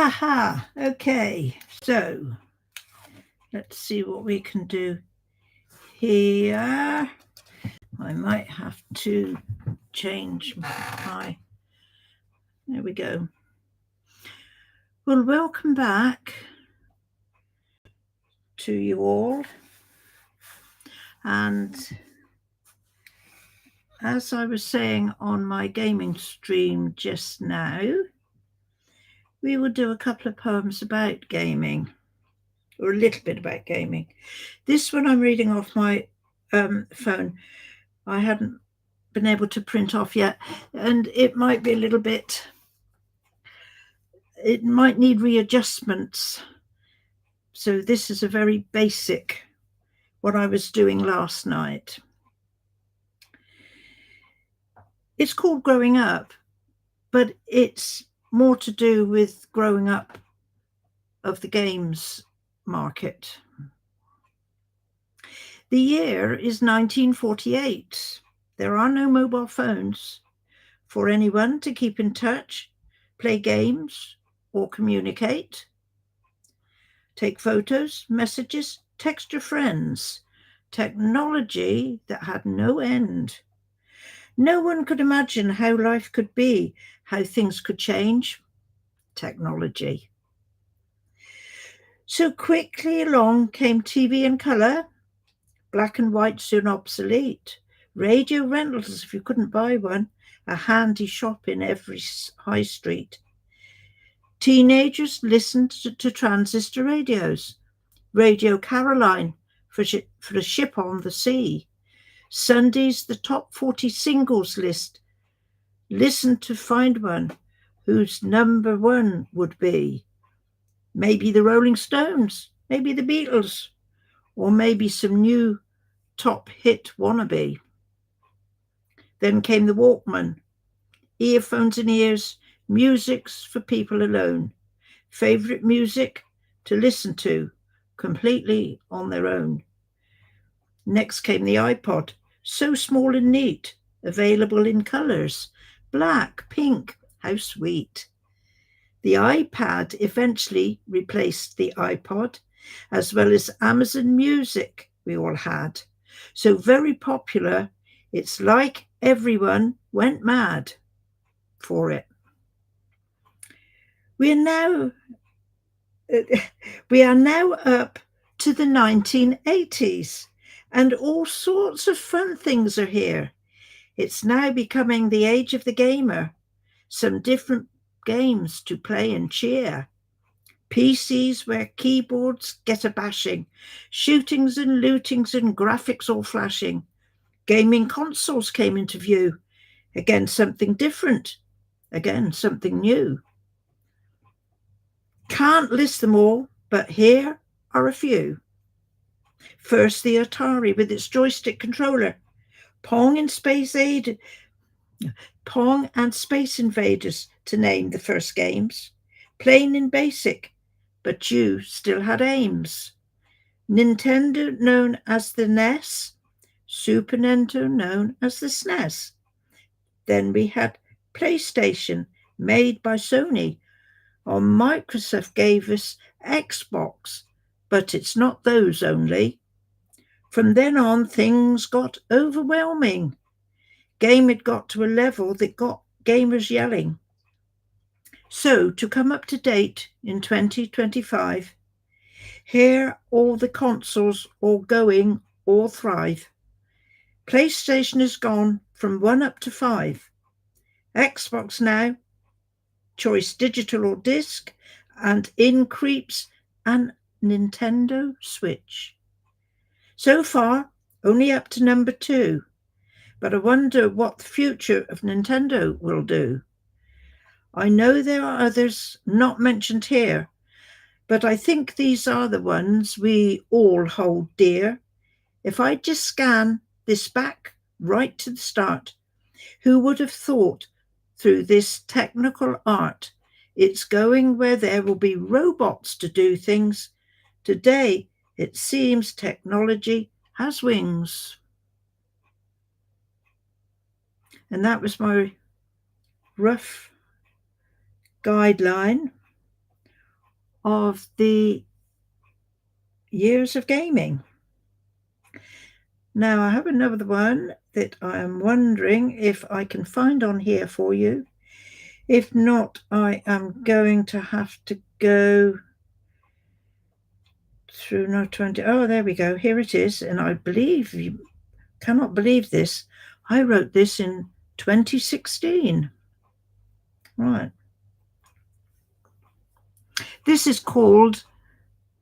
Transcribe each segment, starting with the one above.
Aha, okay, so let's see what we can do here. I might have to change my, there we go. Well, welcome back to you all. And as I was saying on my gaming stream just now, we will do a couple of poems about gaming, or a little bit about gaming. This one I'm reading off my phone. I hadn't been able to print off yet, and it might be a little bit, it might need readjustments. So this is a very basic, what I was doing last night. It's called Growing Up, but it's more to do with growing up of the games market. The year is 1948. There are no mobile phones for anyone to keep in touch, play games, or communicate. Take photos, messages, text your friends. Technology that had no end. No one could imagine how life could be, how things could change. Technology. So quickly along came TV in colour, black and white soon obsolete. Radio rentals, if you couldn't buy one, a handy shop in every high street. Teenagers listened to transistor radios. Radio Caroline for a ship on the sea. Sundays, the top 40 singles list. Listen to find one whose number one would be. Maybe the Rolling Stones, maybe the Beatles, or maybe some new top hit wannabe. Then came the Walkman. Earphones in ears, music's for people alone. Favourite music to listen to, completely on their own. Next came the iPod, so small and neat, available in colours. Black, pink, how sweet. The iPad eventually replaced the iPod, as well as Amazon Music we all had. So very popular, it's like everyone went mad for it. We are now up to the 1980s, and all sorts of fun things are here. It's now becoming the age of the gamer. Some different games to play and cheer. PCs where keyboards get a bashing, shootings and lootings and graphics all flashing. Gaming consoles came into view. Again, something different. Again, something new. Can't list them all, but here are a few. First, the Atari with its joystick controller. Pong and Space Invaders, to name the first games. Plain and basic, but you still had aims. Nintendo, known as the NES. Super Nintendo, known as the SNES. Then we had PlayStation, made by Sony. Or Microsoft gave us Xbox, but it's not those only. From then on, things got overwhelming. Game had got to a level that got gamers yelling. So, to come up to date in 2025, here all the consoles all going, all thrive. PlayStation has gone from 1 up to 5. Xbox now, choice digital or disc, and in creeps an Nintendo Switch. So far, only up to number 2, but I wonder what the future of Nintendo will do. I know there are others not mentioned here, but I think these are the ones we all hold dear. If I just scan this back right to the start, who would have thought through this technical art, it's going where there will be robots to do things. Today, it seems technology has wings. And that was my rough guideline of the years of gaming. Now, I have another one that I am wondering if I can find on here for you. If not, I am going to have to go through no 20. Oh, there we go. Here it is. And I believe, you cannot believe this, I wrote this in 2016. Right. This is called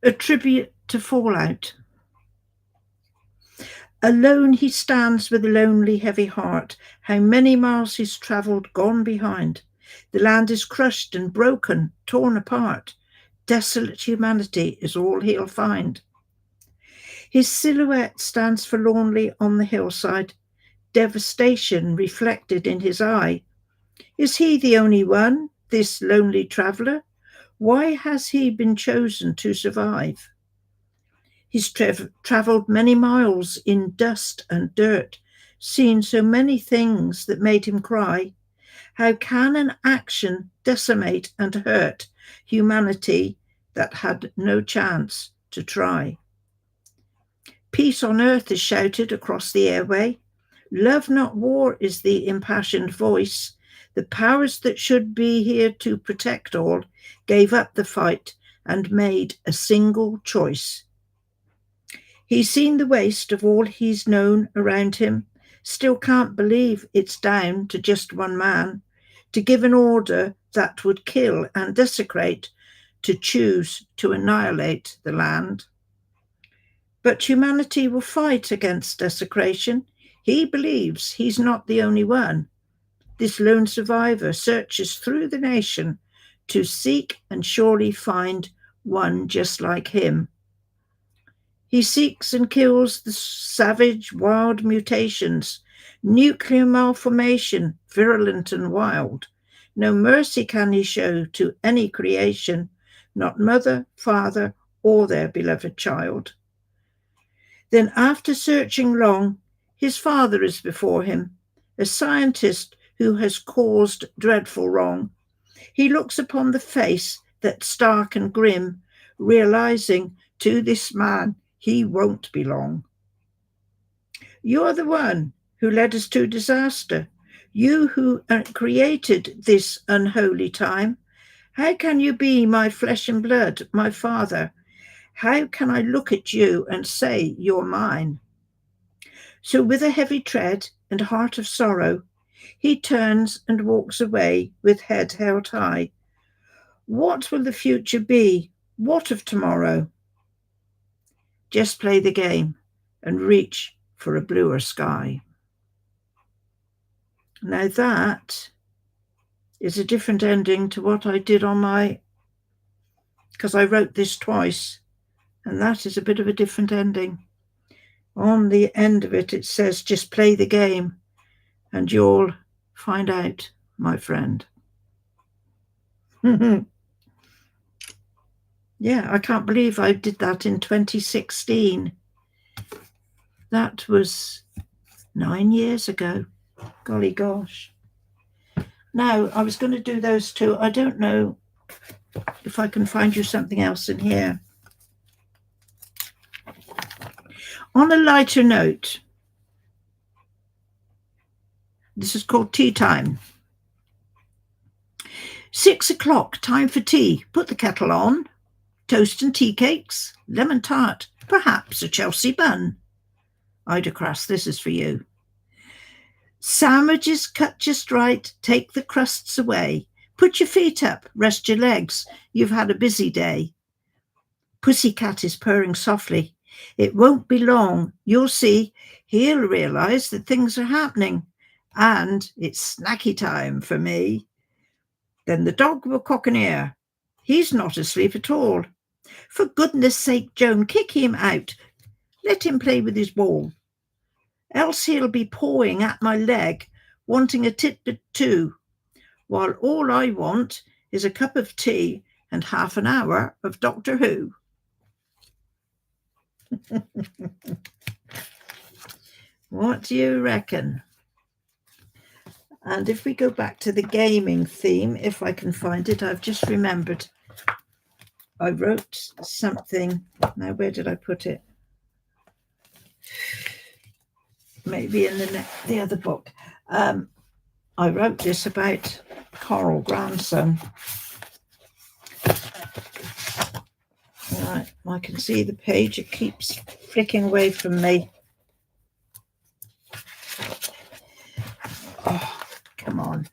A Tribute to Fallout. Alone he stands with a lonely, heavy heart. How many miles he's travelled, gone behind. The land is crushed and broken, torn apart. Desolate humanity is all he'll find. His silhouette stands forlornly on the hillside, devastation reflected in his eye. Is he the only one, this lonely traveller? Why has he been chosen to survive? He's travelled many miles in dust and dirt, seen so many things that made him cry. How can an action decimate and hurt humanity that had no chance to try? Peace on earth is shouted across the airway. Love, not war, is the impassioned voice. The powers that should be here to protect all gave up the fight and made a single choice. He's seen the waste of all he's known around him, still can't believe it's down to just one man to give an order that would kill and desecrate, to choose to annihilate the land. But humanity will fight against desecration. He believes he's not the only one. This lone survivor searches through the nation to seek and surely find one just like him. He seeks and kills the savage, wild mutations, nuclear malformation, virulent and wild. No mercy can he show to any creation, not mother, father, or their beloved child. Then, after searching long, his father is before him, a scientist who has caused dreadful wrong. He looks upon the face that's stark and grim, realizing to this man he won't belong. You're the one who led us to disaster. You who created this unholy time. How can you be my flesh and blood, my father? How can I look at you and say you're mine? So with a heavy tread and heart of sorrow, he turns and walks away with head held high. What will the future be? What of tomorrow? Just play the game and reach for a bluer sky. Now that is a different ending to what I did on my, because I wrote this twice, and that is a bit of a different ending. On the end of it, it says, just play the game and you'll find out, my friend. Yeah, I can't believe I did that in 2016. That was 9 years ago. Golly gosh. Now, I was going to do those two. I don't know if I can find you something else in here. On a lighter note, this is called Tea Time. 6 o'clock, time for tea. Put the kettle on. Toast and tea cakes, lemon tart, perhaps a Chelsea bun. Ida Cross, this is for you. Sandwiches cut just right, take the crusts away. Put your feet up, rest your legs, you've had a busy day. Pussycat is purring softly. It won't be long, you'll see, he'll realise that things are happening, and it's snacky time for me. Then the dog will cock an ear. He's not asleep at all. For goodness sake, Joan, kick him out. Let him play with his ball. Else he'll be pawing at my leg, wanting a titbit too, while all I want is a cup of tea and half an hour of Doctor Who. What do you reckon? And if we go back to the gaming theme, if I can find it, I've just remembered I wrote something. Now, where did I put it? Maybe in the other book. I wrote this about Coral Grandson. Right, I can see the page. It keeps flicking away from me. Oh, come on.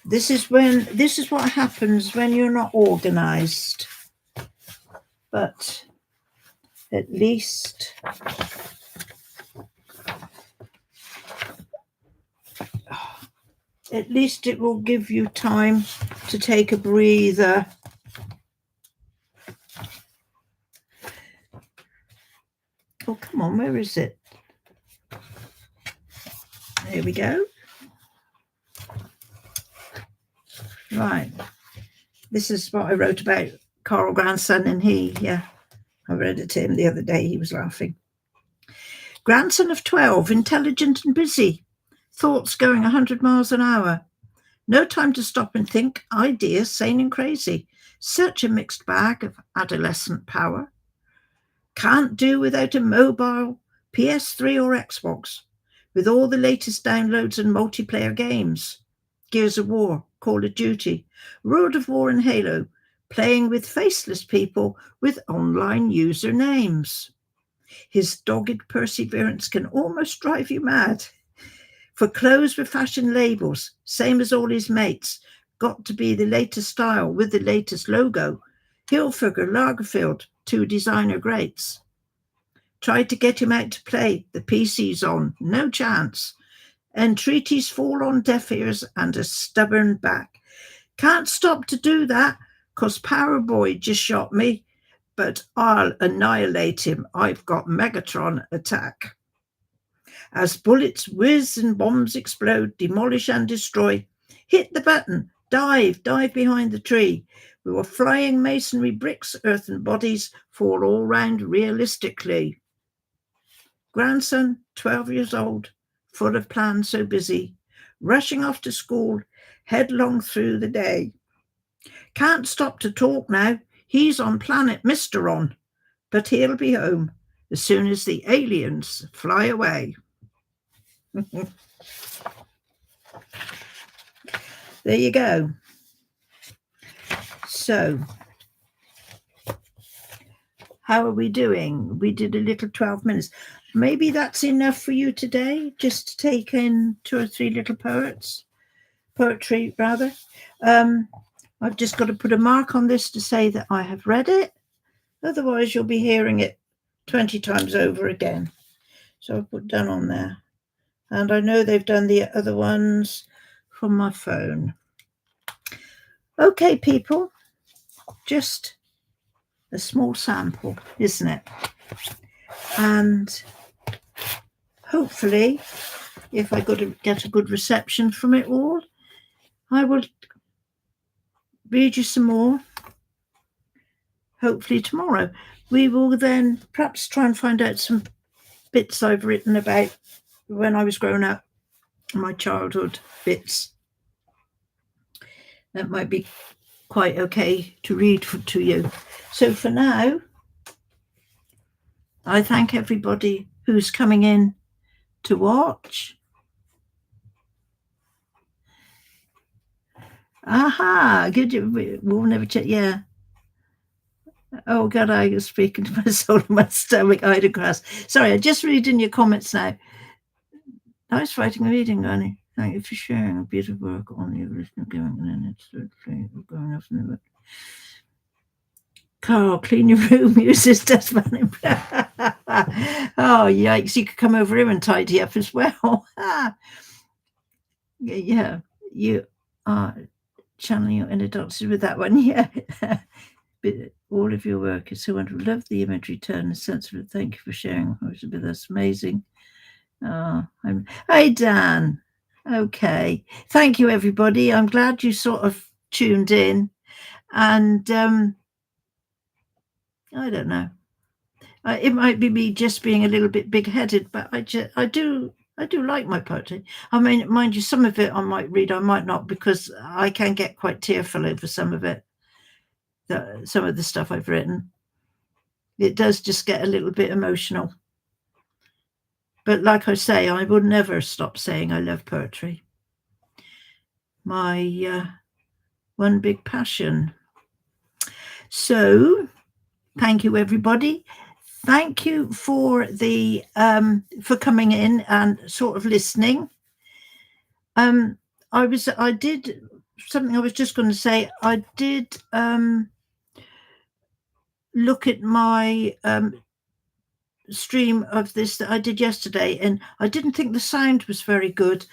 This is what happens when you're not organized. But at least it will give you time to take a breather. Oh, come on, where is it? There we go. Right. This is what I wrote about Coral Grandson and he. Yeah, I read it to him the other day. He was laughing. Grandson of 12, intelligent and busy. Thoughts going 100 miles an hour. No time to stop and think. Ideas sane and crazy. Such a mixed bag of adolescent power. Can't do without a mobile, PS3 or Xbox, with all the latest downloads and multiplayer games. Gears of War, Call of Duty, World of War and Halo, playing with faceless people with online usernames. His dogged perseverance can almost drive you mad. For clothes with fashion labels, same as all his mates, got to be the latest style with the latest logo. Hilfiger, Lagerfeld, 2 designer greats. Tried to get him out to play, the PC's on, no chance. Entreaties fall on deaf ears and a stubborn back. Can't stop to do that, 'cause Powerboy just shot me, but I'll annihilate him. I've got Megatron attack. As bullets whiz and bombs explode, demolish and destroy, hit the button, dive behind the tree. We were flying masonry bricks, earthen bodies fall all round realistically. Grandson, 12 years old, full of plans, so busy, rushing off to school, headlong through the day. Can't stop to talk now. He's on planet Mysteron, but he'll be home as soon as the aliens fly away. There you go. So, how are we doing? We did a little 12 minutes. Maybe that's enough for you today, just to take in 2 or 3 little poetry rather. I've just got to put a mark on this to say that I have read it. Otherwise, you'll be hearing it 20 times over again. So I'll put done on there. And I know they've done the other ones from my phone. Okay, people, just a small sample, isn't it? And hopefully, if I get a good reception from it all, I will read you some more, hopefully tomorrow. We will then perhaps try and find out some bits I've written about when I was growing up, my childhood bits. That might be quite okay to read to you. So for now, I thank everybody who's coming in to watch. Aha, good. We'll never check. Yeah. Oh God, I was speaking to my soul in my stomach. I had a grass. Sorry, I'm just reading your comments now. Nice writing and reading, Granny. Thank you for sharing a beautiful work on the original game, and it's going off in the Carl, clean your room, use this dustpan. Oh, yikes. You could come over here and tidy up as well. Yeah, you are channeling your inner doctor with that one. Yeah. But all of your work is so wonderful. Love the imagery, turn, and sense of it. Thank you for sharing with us. Amazing. Hey, Dan. Okay. Thank you, everybody. I'm glad you sort of tuned in. And I don't know. It might be me just being a little bit big-headed, but I do I do like my poetry. I mean, mind you, some of it I might read, I might not, because I can get quite tearful over some of it, some of the stuff I've written. It does just get a little bit emotional. But like I say, I will never stop saying I love poetry. My one big passion. So, thank you, everybody. Thank you for for coming in and sort of listening. I did something I was just going to say. I did look at my stream of this that I did yesterday, and I didn't think the sound was very good.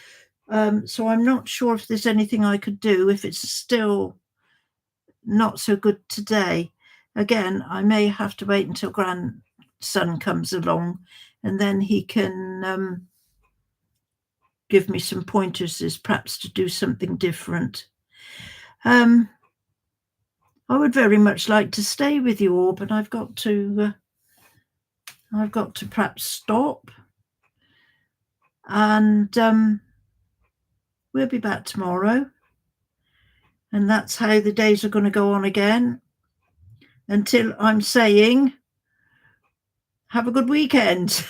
So I'm not sure if there's anything I could do, if it's still not so good today. Again, I may have to wait until grandson comes along, and then he can give me some pointers as perhaps to do something different. I would very much like to stay with you all, but I've got to perhaps stop, and we'll be back tomorrow, and that's how the days are going to go on again until I'm saying, have a good weekend.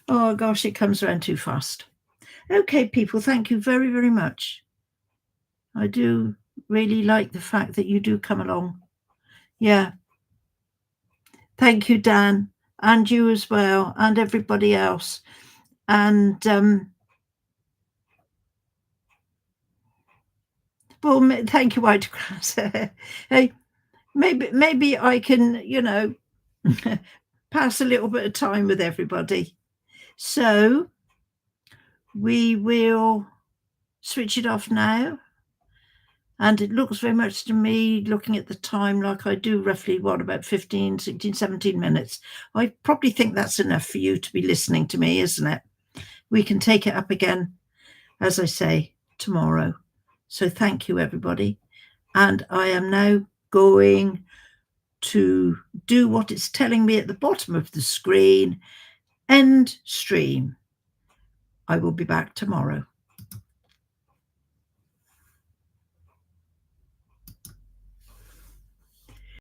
Oh gosh, it comes around too fast. Okay, people, thank you very, very much. I do really like the fact that you do come along. Yeah. Thank you, Dan, and you as well, and everybody else. And well, thank you, White Grass. Hey, maybe I can, pass a little bit of time with everybody. So we will switch it off now. And it looks very much to me, looking at the time, like I do roughly, about 15, 16, 17 minutes. I probably think that's enough for you to be listening to me, isn't it? We can take it up again, as I say, tomorrow. So thank you, everybody. And I am now going to do what it's telling me at the bottom of the screen, end stream. I will be back tomorrow.